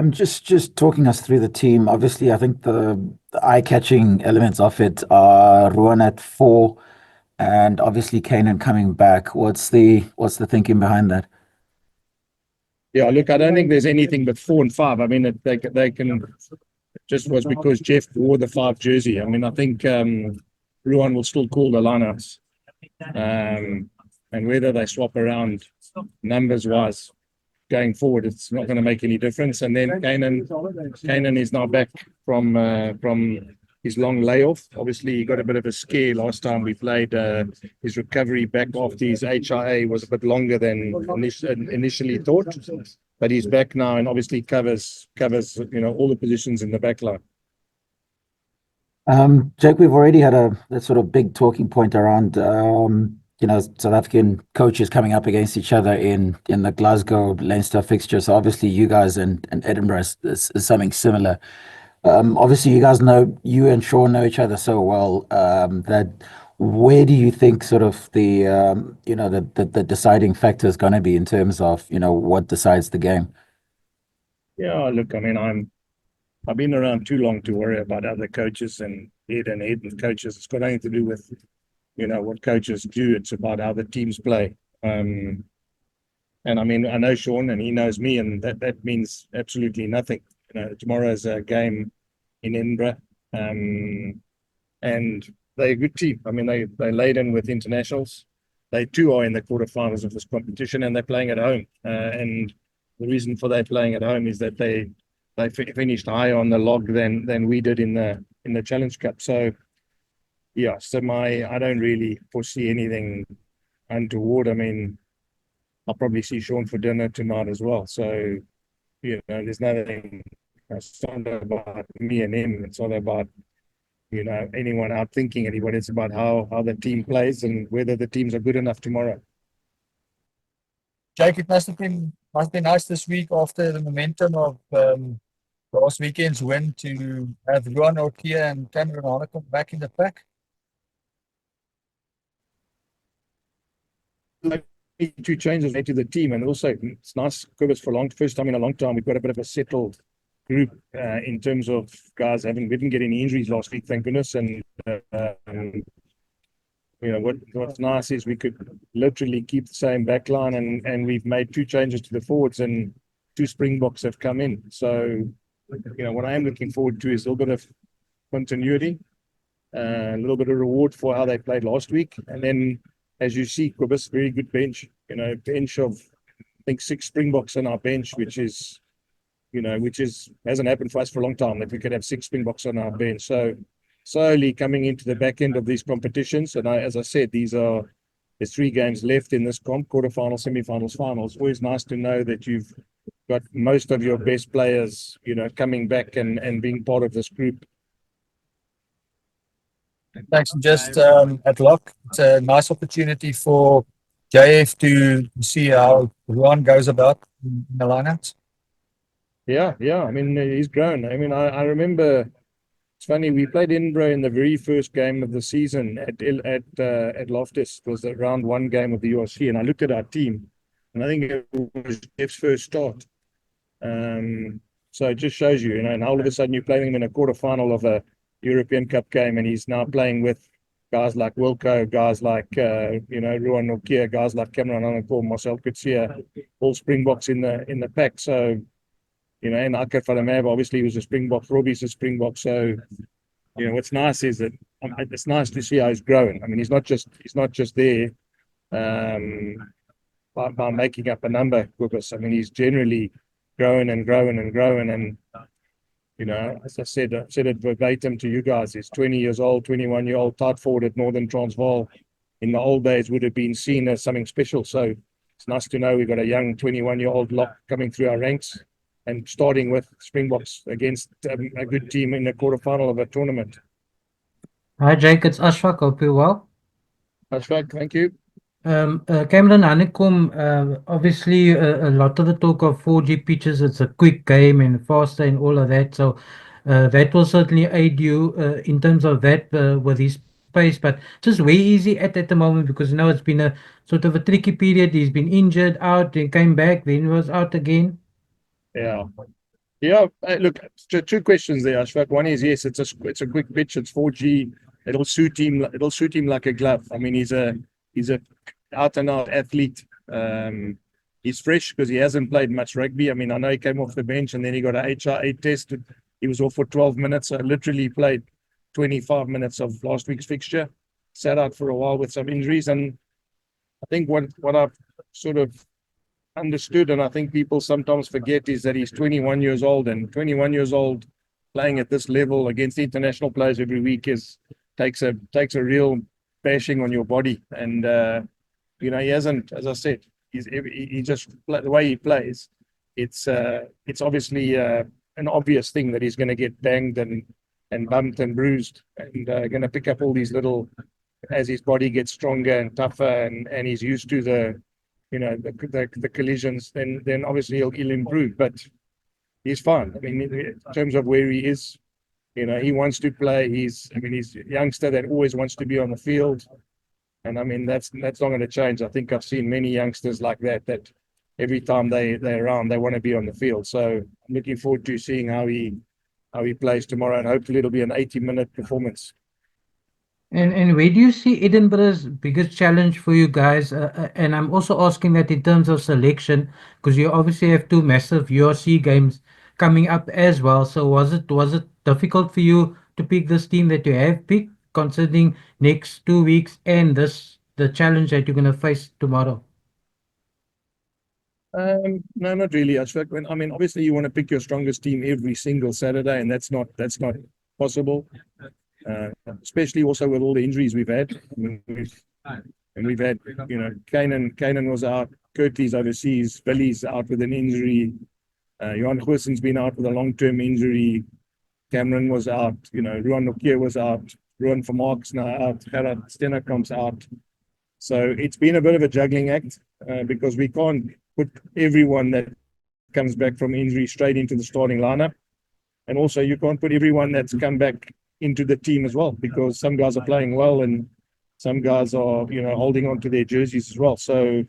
Just talking us through the team. Obviously, I think the eye-catching elements of it are Ruan at 4, and obviously Kanan coming back. What's the thinking behind that? Yeah, look, I don't think there's anything but 4 and 5. I mean, they can just was because Jeff wore the 5 jersey. I mean, I think Ruan will still call the lineouts, and whether they swap around numbers-wise going forward, it's not going to make any difference. And then Kanan is now back from his long layoff. Obviously, he got a bit of a scare last time we played. His recovery back after his HIA was a bit longer than initially thought, but he's back now and obviously covers all the positions in the backline. Jake, we've already had that sort of big talking point around South African coaches coming up against each other in the Glasgow Leinster fixture. So obviously you guys and Edinburgh is something similar. Obviously you and Sean know each other so well, that where do you think sort of the deciding factor is going to be in terms of what decides the game? Yeah, look, I mean, I've been around too long to worry about other coaches and head coaches. It's got nothing to do with what coaches do. It's about how the teams play. And I mean, I know Sean and he knows me, and that means absolutely nothing. Tomorrow's a game in Edinburgh, and they're a good team. I mean, they're laden with internationals. They too are in the quarterfinals of this competition, and they're playing at home. And the reason for their playing at home is that they finished higher on the log than we did in the Challenge Cup. So yeah, I don't really foresee anything untoward. I mean, I'll probably see Sean for dinner tonight as well. So there's nothing. It's not about me and him. It's not about anyone out thinking anybody. It's about how the team plays and whether the teams are good enough tomorrow. Jake, it must be nice this week after the momentum of last weekend's win to have Ruan Nortje and Hanekom back in the pack. Two changes made to the team, and also it's nice because for first time in a long time we've got a bit of a settled group in terms of guys we didn't get any injuries last week, thank goodness. And what's nice is we could literally keep the same backline, and we've made 2 changes to the forwards, and 2 Springboks have come in. So what I am looking forward to is a little bit of continuity, a little bit of reward for how they played last week, and then as you see, Kobus, very good bench. Bench of I think 6 Springboks on our bench, which hasn't happened for us for a long time, that we could have 6 Springboks on our bench. So slowly coming into the back end of these competitions, and as I said, there's 3 games left in this quarterfinals, semi-finals, finals. Always nice to know that you've got most of your best players, coming back and being part of this group. Thanks. Just at lock, it's a nice opportunity for JF to see how Ruan goes about in the lineouts. Yeah. I mean, he's grown. I mean, I remember. It's funny. We played Edinburgh in the very first game of the season at Loftus. It was the round 1 game of the URC, and I looked at our team, and I think it was Jeff's first start. So it just shows you, and all of a sudden you're playing him in a quarterfinal of a European Cup game, and he's now playing with guys like Wilco, guys like Ruan Nortje, guys like Hanekom, Marcell Coetzee, all Springboks in the pack. So and Akker van der Merwe, obviously he was a Springbok. Robbie's a Springbok. So what's nice is that it's nice to see how he's growing. I mean, he's not just there by making up a number with us. I mean, he's generally growing and growing and growing, and as I said it verbatim to you guys, he's 20 years old, 21-year-old tight forward at Northern Transvaal. In the old days would have been seen as something special. So it's nice to know we've got a young 21-year-old lock coming through our ranks and starting with Springboks against a good team in the quarterfinal of a tournament. Hi Jake, it's Ashfaq. Hope you're well. Ashfaq, thank you. Cameron, Hanekom, obviously a lot of the talk of 4G pitches, it's a quick game and faster and all of that. So that will certainly aid you in terms of that with his pace. But just where is he at the moment? Because it's been a sort of a tricky period. He's been injured, out, then came back, then was out again. Yeah. Yeah, look, two questions there, Ashfaq. One is, yes, it's a quick pitch. It's 4G. It'll suit him. It'll suit him like a glove. I mean, he's a out and out athlete. He's fresh because he hasn't played much rugby. I mean, I know he came off the bench and then he got a HR8 test. He was off for 12 minutes. So literally played 25 minutes of last week's fixture. Sat out for a while with some injuries. And I think what I've sort of understood, and I think people sometimes forget, is that he's 21 years old, and 21 years old playing at this level against international players every week takes a real bashing on your body. And he hasn't, as I said, he just the way he plays, it's obviously an obvious thing that he's going to get banged and bumped and bruised, and going to pick up all these little, as his body gets stronger and tougher, and he's used to the collisions, then obviously he'll improve. But he's fine. I mean, in terms of where he is, he wants to play. He's a youngster that always wants to be on the field, and I mean that's not going to change. I think I've seen many youngsters like that every time they're around, they want to be on the field. So I'm looking forward to seeing how he plays tomorrow, and hopefully it'll be an 80-minute performance. And where do you see Edinburgh's biggest challenge for you guys? And I'm also asking that in terms of selection, because you obviously have two massive URC games coming up as well. So was it difficult for you to pick this team that you have picked, considering next 2 weeks and the challenge that you're going to face tomorrow? No, not really, Ashfaq. I mean, obviously you want to pick your strongest team every single Saturday, and that's not possible. Especially also with all the injuries we've had. I mean, we've had, Kainan was out, Coetzee's overseas, Billy's out with an injury, Johan Goosen's been out with a long-term injury, Cameron was out, Ruan Nortje was out, Ruan Vermaak's now out, Gerard Stenekomp's out. So it's been a bit of a juggling act, because we can't put everyone that comes back from injury straight into the starting lineup. And also you can't put everyone that's come back into the team as well, because some guys are playing well and some guys are, holding on to their jerseys as well. So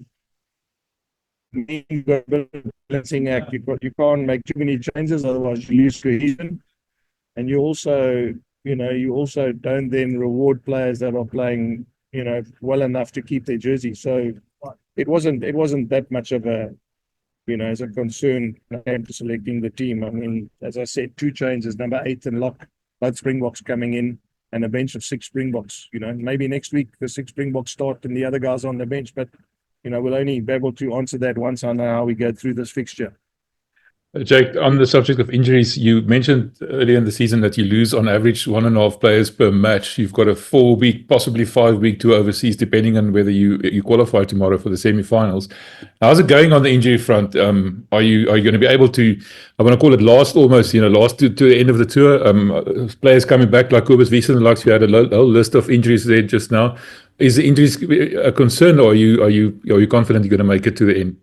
you've got a bit of a balancing act. You can't make too many changes, otherwise you lose cohesion. And you also don't then reward players that are playing, well enough to keep their jersey. So it wasn't that much of a, as a concern when it came to selecting the team. I mean, as I said, 2 changes, number 8 and lock, both Springboks coming in, and a bench of 6 Springboks. Maybe next week the 6 Springboks start and the other guys on the bench, but we'll only be able to answer that once I know how we go through this fixture. Jake, on the subject of injuries, you mentioned earlier in the season that you lose on average 1.5 players per match. You've got a 4-week, possibly 5-week tour overseas, depending on whether you qualify tomorrow for the semi-finals. How's it going on the injury front? Are you going to be able to, I want to call it last to the end of the tour? Players coming back like Kobus Wiesen, like you had a whole list of injuries there just now. Is the injuries a concern, or are you confident you're going to make it to the end?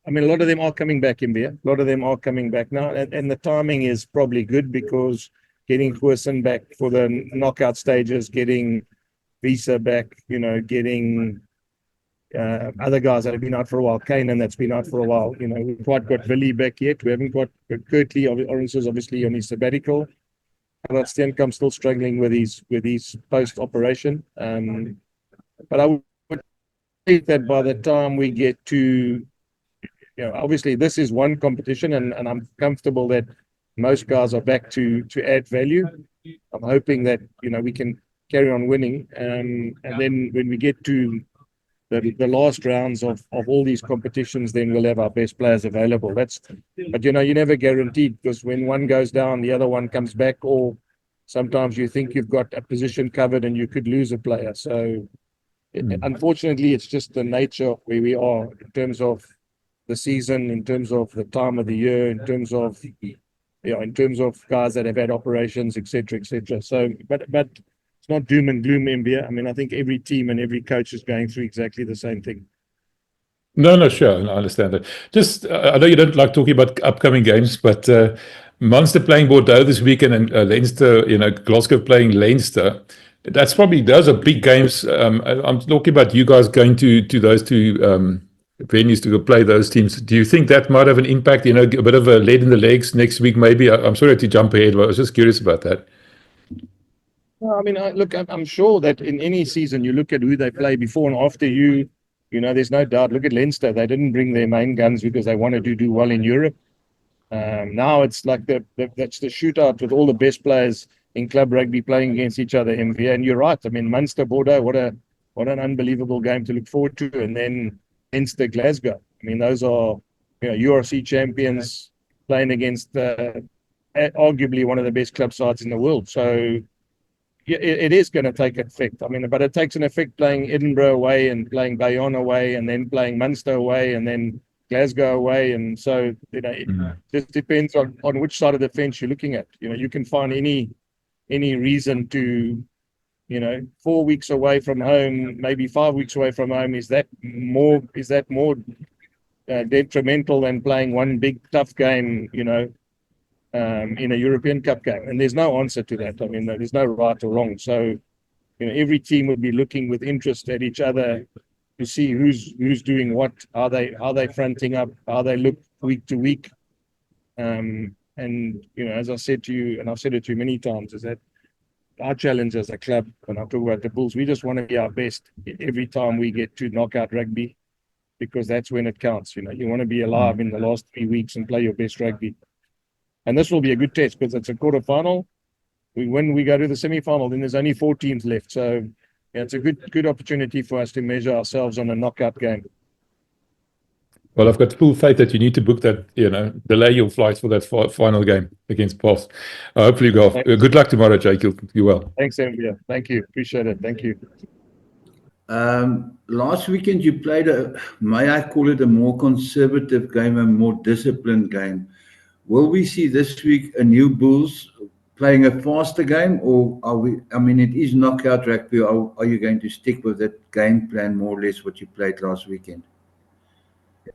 I mean, a lot of them are coming back in there. A lot of them are coming back now. And the timing is probably good, because getting Goosen back for the knockout stages, getting Visa back, getting other guys that have been out for a while, Kainan that's been out for a while. We've quite got Willie back yet. We haven't got Coetzee, Orange is obviously on his sabbatical. Gerard Stenekomp's still struggling with his post-operation. But I would think that by the time we get to, obviously this is one competition, and I'm comfortable that most guys are back to add value. I'm hoping that, we can carry on winning. And then when we get to the last rounds of all these competitions, then we'll have our best players available. But you're never guaranteed, because when one goes down, the other one comes back, or sometimes you think you've got a position covered and you could lose a player. So unfortunately, it's just the nature of where we are in terms of the season, in terms of the time of the year, in terms of guys that have had operations, etc. So, but it's not doom and gloom, MBA. I mean, I think every team and every coach is going through exactly the same thing. No, sure, I understand that. Just, I know you don't like talking about upcoming games, but Munster playing Bordeaux this weekend, and Leinster, Glasgow playing Leinster. Those are big games. I'm talking about you guys going to those two venues to go play those teams. Do you think that might have an impact? A bit of a lead in the legs next week, maybe. I'm sorry to jump ahead, but I was just curious about that. Well, I mean, look, I'm sure that in any season you look at who they play before and after there's no doubt. Look at Leinster. They didn't bring their main guns because they wanted to do well in Europe. Now it's like that's the shootout with all the best players in club rugby playing against each other, MV. And you're right. I mean, Munster, Bordeaux, what an unbelievable game to look forward to. And then Leinster, Glasgow. I mean, those are URC champions playing against arguably one of the best club sides in the world. So it is going to take effect. I mean, but it takes an effect playing Edinburgh away and playing Bayonne away and then playing Munster away and then Glasgow away. And so, it just depends on which side of the fence you're looking at. You can find any reason to, 4 weeks away from home, maybe 5 weeks away from home. Is that more detrimental than playing one big tough game, in a European Cup game? And there's no answer to that. I mean, there's no right or wrong. So, every team would be looking with interest at each other to see who's doing what, how they fronting up, how they look week to week. And as I said to you, and I've said it to you many times, is that our challenge as a club, when I talk about the Bulls, we just want to be our best every time we get to knockout rugby, because that's when it counts. You want to be alive in the last 3 weeks and play your best rugby. And this will be a good test because it's a quarterfinal. When we go to the semi-final, then there's only 4 teams left. So it's a good opportunity for us to measure ourselves on a knockout game. Well, I've got full faith that you need to book that, delay your flights for that final game against Pass. Hopefully you go off. Good luck tomorrow, Jake. You well. Thanks, Emvia. Thank you. Appreciate it. Thank you. Last weekend you played may I call it a more conservative game, a more disciplined game. Will we see this week a new Bulls playing a faster game, or it is knockout rugby, or are you going to stick with that game plan more or less what you played last weekend?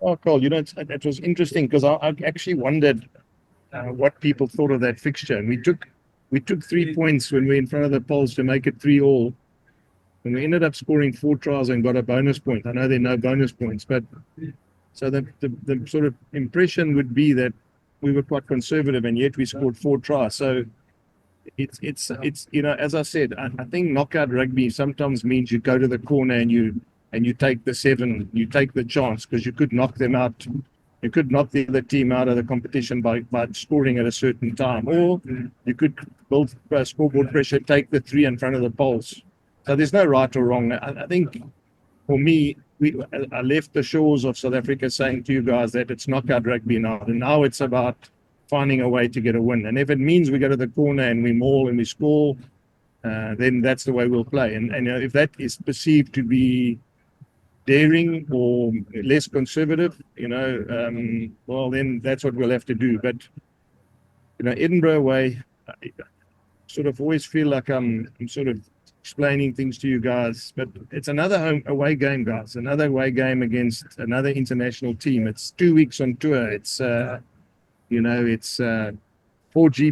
Oh, Carl, it was interesting because I actually wondered what people thought of that fixture. And we took 3 points when we were in front of the polls to make it 3-3. And we ended up scoring 4 tries and got a bonus point. I know there are no bonus points, but so the sort of impression would be that we were quite conservative and yet we scored 4 tries. So it's as I said, I think knockout rugby sometimes means you go to the corner and you take the 7, you take the chance, because you could knock them out. You could knock the other team out of the competition by scoring at a certain time, or you could build scoreboard pressure, take the 3 in front of the polls. So there's no right or wrong. I think for me, I left the shores of South Africa saying to you guys that it's knockout rugby now. And now it's about finding a way to get a win. And if it means we go to the corner and we maul and we score, then that's the way we'll play. And if that is perceived to be daring or less conservative, well, then that's what we'll have to do. But, Edinburgh away, I sort of always feel like I'm sort of explaining things to you guys, but it's another away game, guys. Another away game against another international team. It's 2 weeks on tour. It's 4G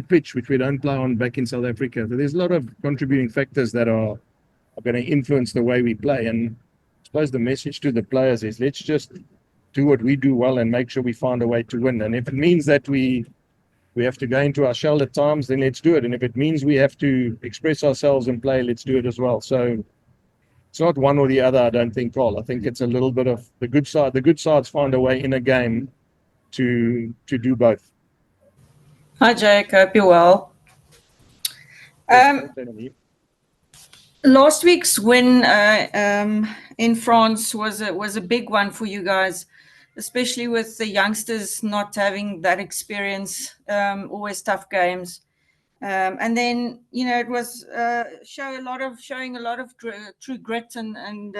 pitch, which we don't play on back in South Africa. So there's a lot of contributing factors that are going to influence the way we play. And I suppose the message to the players is, let's just do what we do well and make sure we find a way to win. And if it means that we have to go into our shell at times, then let's do it. And if it means we have to express ourselves and play, let's do it as well. So it's not one or the other, I don't think, Carl. I think it's a little bit of the good side. The good sides find a way in a game to do both. Hi, Jake. Hope you're well. Last week's win in France was a big one for you guys, especially with the youngsters not having that experience, always tough games. And then, it was showing a lot of true grit and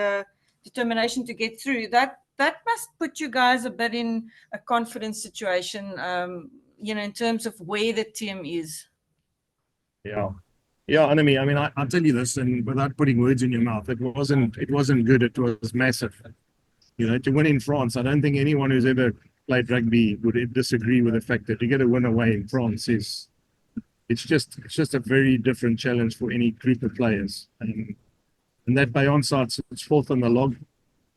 determination to get through. That must put you guys a bit in a confidence situation, in terms of where the team is. Yeah, Anami, I mean, I'll tell you this, and without putting words in your mouth, it wasn't good. It was massive. To win in France, I don't think anyone who's ever played rugby would disagree with the fact that to get a win away in France it's just a very different challenge for any group of players. And that Bayonne side, it's 4th on the log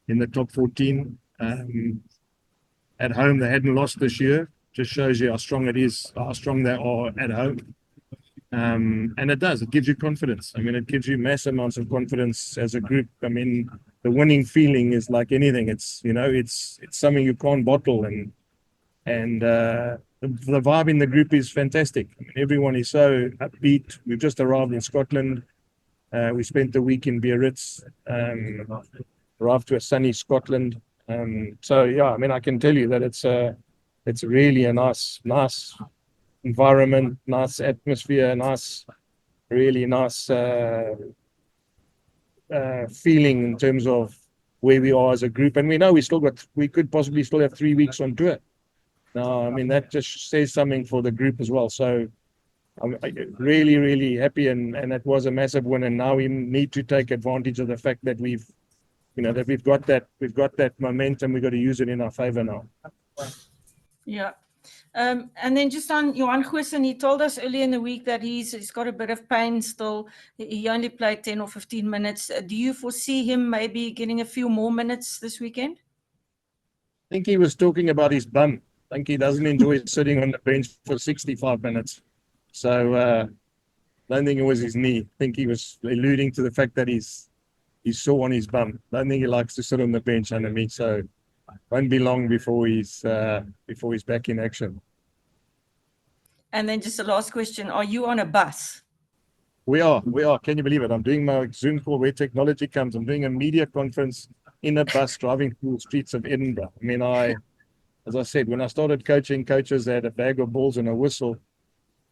in the top 14. At home, they hadn't lost this year. Just shows you how strong it is, how strong they are at home. And it does. It gives you confidence. I mean, it gives you mass amounts of confidence as a group. I mean, the winning feeling is like anything. It's, you know, it's something you can't bottle. And the vibe in the group is fantastic. I mean, everyone is so upbeat. We've just arrived in Scotland. We spent the week in Biarritz. Arrived to a sunny Scotland. So yeah, I mean, I can tell you that it's really a nice environment, nice atmosphere, really nice feeling in terms of where we are as a group. And we know we could possibly still have 3 weeks on tour. Now, I mean, that just says something for the group as well. So I'm really, really happy, and it was a massive win. And now we need to take advantage of the fact that we've got that momentum. We've got to use it in our favor now. Yeah. And then just on Johan Goosen, he told us earlier in the week that he's got a bit of pain still. He only played 10 or 15 minutes. Do you foresee him maybe getting a few more minutes this weekend? I think he was talking about his bum. I think he doesn't enjoy sitting on the bench for 65 minutes. So I don't think it was his knee. I think he was alluding to the fact that he's sore on his bum. I don't think he likes to sit on the bench under me. So won't be long before he's back in action. And then just a last question: are you on a bus? We are. Can you believe it? I'm doing my Zoom call where technology comes. I'm doing a media conference in a bus driving through the streets of Edinburgh. I mean, as I said, when I started coaching coaches, they had a bag of balls and a whistle.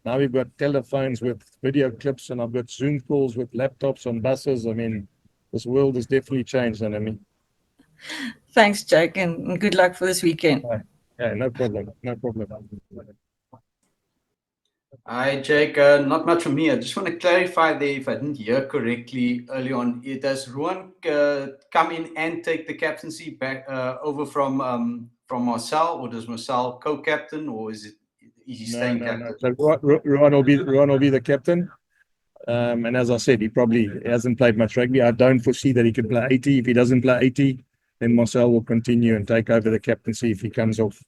Now we've got telephones with video clips, and I've got Zoom calls with laptops on buses. I mean, this world has definitely changed under me. Thanks, Jake, and good luck for this weekend. Yeah, no problem. Hi, Jake. Not much from me. I just want to clarify there, if I didn't hear correctly early on, does Ruan come in and take the captaincy back over from Marcell, or does Marcell co-captain, or is he staying captain? So Ruan will be the captain. And as I said, he probably hasn't played much rugby. I don't foresee that he could play 80. If he doesn't play 80, then Marcell will continue and take over the captaincy if he comes off.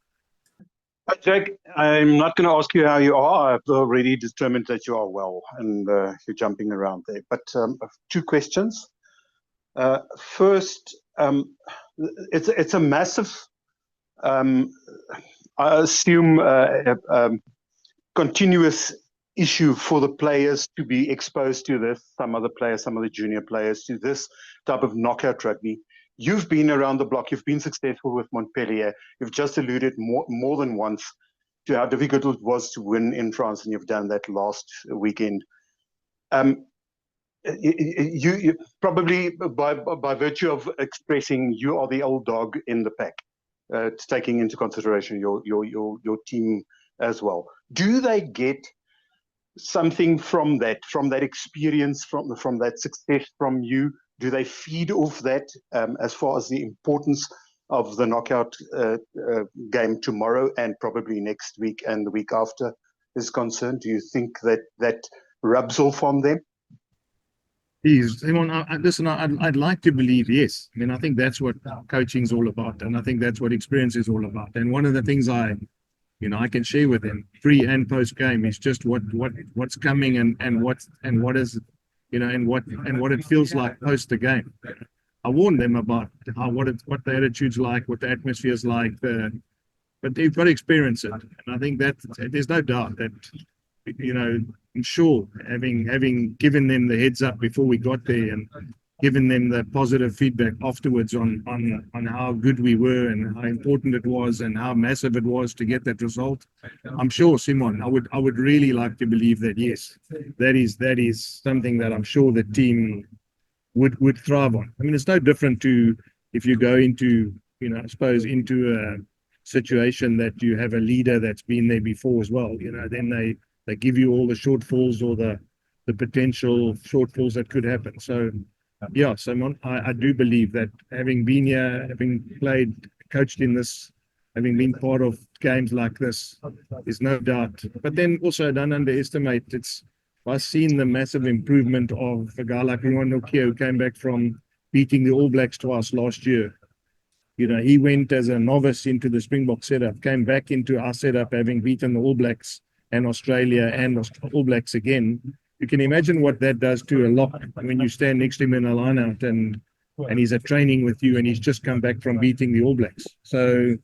Jake, I'm not going to ask you how you are. I've already determined that you are well, and you're jumping around there. But 2 questions. First, it's a massive, I assume, continuous issue for the players to be exposed to this. Some of the junior players, to this type of knockout rugby. You've been around the block. You've been successful with Montpellier. You've just alluded more than once to how difficult it was to win in France, and you've done that last weekend. You probably, by virtue of expressing, you are the old dog in the pack, taking into consideration your team as well. Do they get something from that experience, from that success from you? Do they feed off that as far as the importance of the knockout game tomorrow and probably next week and the week after is concerned? Do you think that rubs off on them? Listen, I'd like to believe yes. I mean, I think that's what coaching is all about, and I think that's what experience is all about. And one of the things I can share with them pre and post game is just what's coming and what is. And what it feels like post the game. I warned them about what the attitude's like, what the atmosphere's like, but they've got to experience it. And I think that there's no doubt that, I'm sure having given them the heads up before we got there and given them the positive feedback afterwards on how good we were and how important it was and how massive it was to get that result. I'm sure, Simon, I would really like to believe that yes, that is something that I'm sure the team would thrive on. I mean, it's no different to if you go into, I suppose into a situation that you have a leader that's been there before as well. Then they give you all the shortfalls or the potential shortfalls that could happen. So yeah, Simon, I do believe that having been here, having coached in this, having been part of games like this, is no doubt. But then also don't underestimate, I've seen the massive improvement of a guy like Ruan Nortje, who came back from beating the All Blacks twice last year. he went as a novice into the Springbok setup, came back into our setup, having beaten the All Blacks and Australia and All Blacks again. You can imagine what that does to a lock when you stand next to him in a line-out and he's at training with you and he's just come back from beating the All Blacks. So,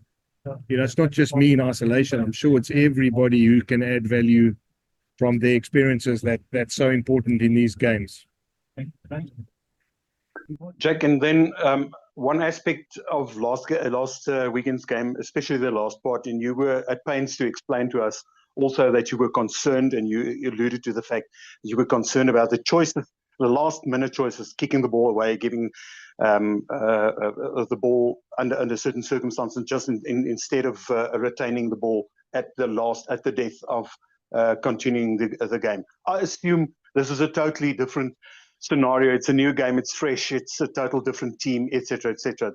it's not just me in isolation. I'm sure it's everybody who can add value from their experiences that's so important in these games. Jack, and then one aspect of last weekend's game, especially the last part, and you were at pains to explain to us also that you were concerned, and you alluded to the fact you were concerned about the choices, the last-minute choices, kicking the ball away, giving the ball under certain circumstances, just instead of retaining the ball at the death of continuing the game. I assume this is a totally different scenario. It's a new game. It's fresh. It's a total different team, etc., etc.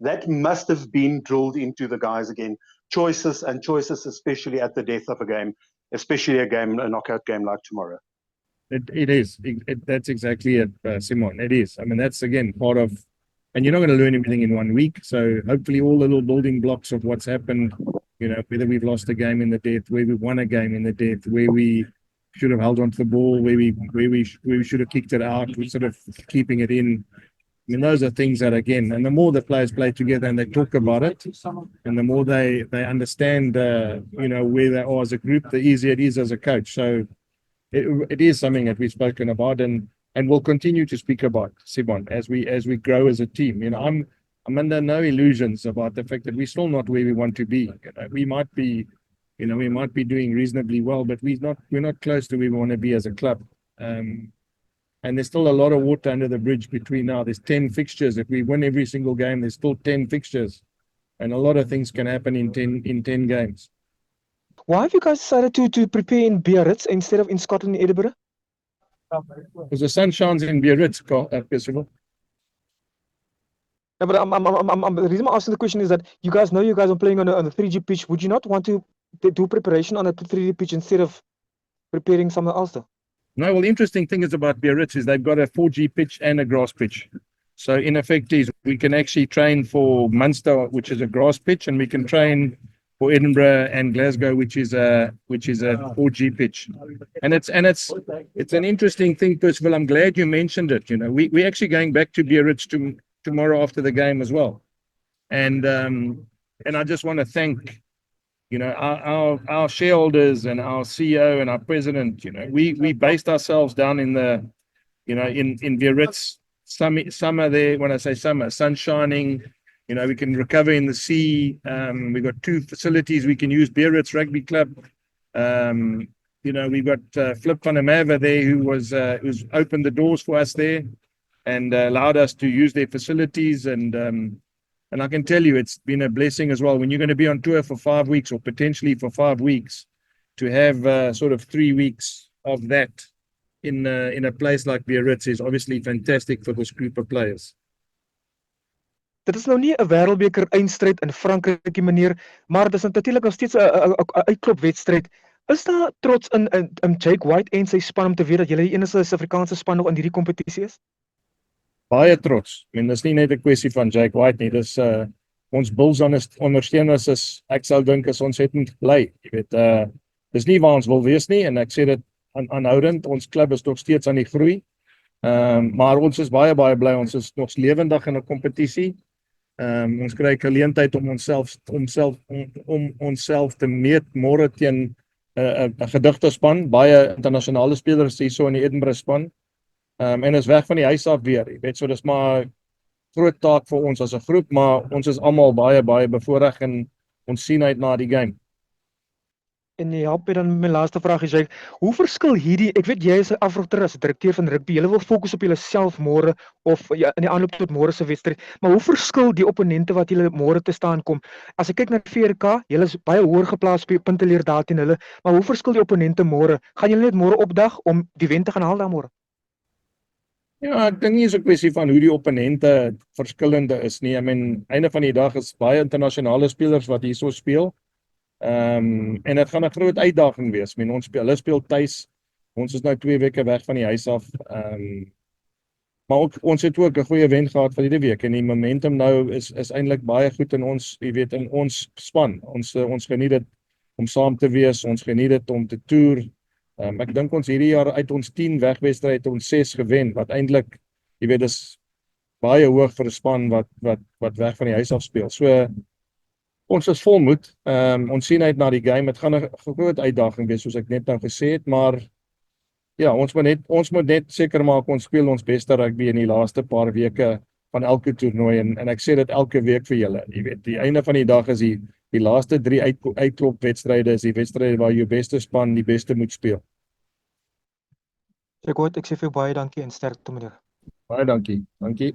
That must have been drilled into the guys again. Choices, especially at the death of a game, especially a knockout game like tomorrow. It is. That's exactly it, Simon. It is. I mean, that's again part of, and you're not going to learn everything in 1 week. So hopefully, all the little building blocks of what's happened, whether we've lost a game in the death, where we won a game in the death, where we should have held onto the ball, where we should have kicked it out, we're sort of keeping it in. I mean, those are things that, again, and the more the players play together and they talk about it, and the more they understand, where they are as a group, the easier it is as a coach. So it is something that we've spoken about and we'll continue to speak about, Simon, as we grow as a team. I'm under no illusions about the fact that we're still not where we want to be. We might be, we might be doing reasonably well, but we're not close to where we want to be as a club. And there's still a lot of water under the bridge between now. There's 10 fixtures. If we win every single game, there's still 10 fixtures. And a lot of things can happen in 10 games. Why have you guys decided to prepare in Biarritz instead of in Scotland, in Edinburgh? Because the sun shines in Biarritz, Percival. No, but the reason I'm asking the question is that you guys are playing on the 3G pitch. Would you not want to do preparation on a 3D pitch instead of preparing somewhere else though? No, well, the interesting thing is about Biarritz is they've got a 4G pitch and a grass pitch. So in effect we can actually train for Munster, which is a grass pitch, and we can train for Edinburgh and Glasgow, which is a 4G pitch. And it's an interesting thing, Percival. I'm glad you mentioned it. We're actually going back to Biarritz tomorrow after the game as well. And I just want to thank our shareholders and our CEO and our president. We based ourselves down in the in Biarritz. Summer there. When I say summer, sun shining. We can recover in the sea. We've got 2 facilities we can use. Biarritz Rugby Club. We've got Flip van der Merwe there, who's opened the doors for us there and allowed us to use their facilities. And I can tell you, it's been a blessing as well. When you're going to be on tour for 5 weeks, or potentially for 5 weeks, to have sort of 3 weeks of that in a place like Biarritz is obviously fantastic for this group of players. Dit is nou nie 'n wêreldbeker eindstryd in Frankryk nie, meneer, maar dit is natuurlik nog steeds 'n uitklopwedstryd. Is daar trots in Jake White en sy span om te weet dat julle die enigste Suid-Afrikaanse span nog in hierdie kompetisie is? Baie trots. I mean, dis nie net 'n kwessie van Jake White nie. Dis ons Bulls ondersteuners is, ek sou dink, is ontsettend bly. Jy weet, dis nie waar ons wil wees nie, en ek sê dit aanhoudend. Ons klub is nog steeds aan die groei. Maar ons is baie bly. Ons is nog lewendig in 'n kompetisie. Ons kry geleentheid om onsself te meet môre teen 'n gedigte span, baie internasionale spelers hierso in die Edinburgh span. En is weg van die huis af weer. Jy weet, so dis maar groot taak vir ons as 'n groep, maar ons is almal baie bevoorreg en ons sien uit na die game. En jy help my dan met my laaste vraag is, hoe verskil hierdie, ek weet jy is 'n afrogter as 'n direkteur van rugby, julle wil fokus op julleself môre of ja, in die aanloop tot môre se wedstryd, maar hoe verskil die opponente wat julle môre te staan kom? As ek kyk na VRK, julle is baie hoër geplaas op punte leer daar teen hulle, maar hoe verskil die opponente môre? Gaan julle net môre opdag om die wen te gaan haal dan môre? Ja, ek dink nie is 'n kwessie van hoe die opponente verskillende is nie. I mean, einde van die dag is baie internasionale spelers wat hierso speel. En dit gaan 'n groot uitdaging wees. Hulle speel tuis. Ons is nou 2 weke weg van die huis af. Maar ook, ons het ook 'n goeie wen gehad van hierdie week en die momentum nou is eintlik baie goed in ons, jy weet, in ons span. Ons geniet dit om saam te wees, ons geniet dit om te toer. Ek dink ons hierdie jaar uit ons 10 wegwedstryde ons 6 gewen, wat eintlik, jy weet, is baie hoog vir 'n span wat weg van die huis af speel. So ons is vol moed. Ons sien uit na die game. Dit gaan 'n groot uitdaging wees soos ek net nou gesê het, maar ja, ons moet net seker maak ons speel ons beste rugby in die laaste paar weke van elke toernooi en ek sê dit elke week vir julle. Jy weet, die einde van die dag is die laaste 3 uitklopwedstryde is die wedstryde waar jou beste span die beste moet speel. Ek sê vir jou baie dankie en sterkte meneer. Baie dankie. Dankie.